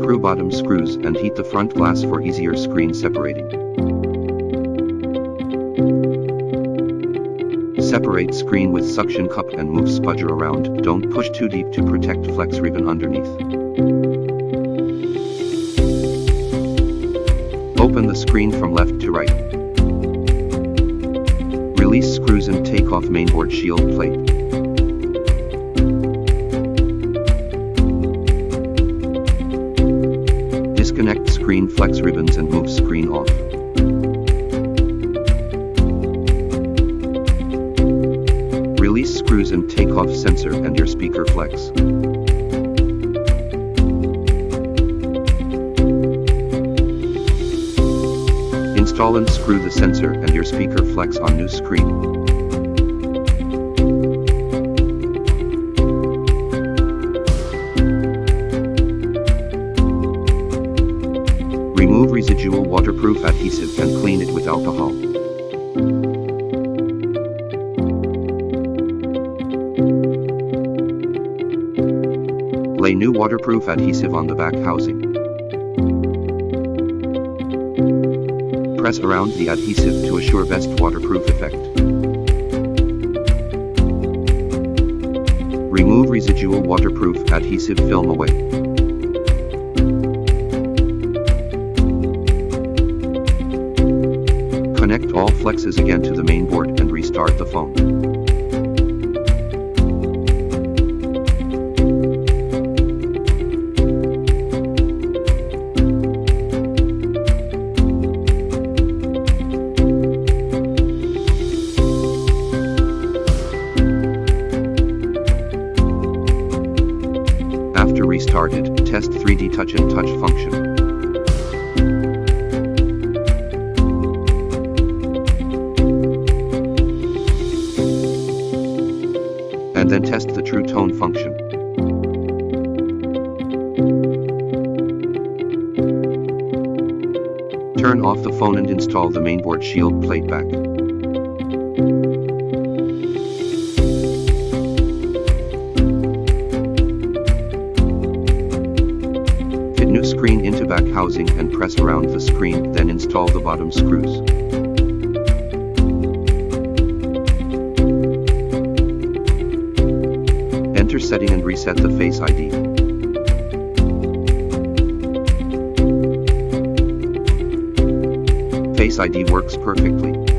Unscrew bottom screws and heat the front glass for easier screen separating. Separate screen with suction cup and move spudger around. Don't push too deep to protect flex ribbon underneath. Open the screen from left to right. Release screws and take off mainboard shield plate. Disconnect screen flex ribbons and move screen off. Release screws and take off sensor and your speaker flex. Install and screw the sensor and your speaker flex on new screen. Remove residual waterproof adhesive and clean it with alcohol. Lay new waterproof adhesive on the back housing. Press around the adhesive to assure best waterproof effect. Remove residual waterproof adhesive film away. Connect all flexes again to the main board and restart the phone. After restarted, test 3D touch and touch function. And then test the true tone function. Turn off the phone and install the mainboard shield plate back. Fit new screen into back housing and press around the screen, then install the bottom screws. Enter setting and reset the Face ID. Face ID works perfectly.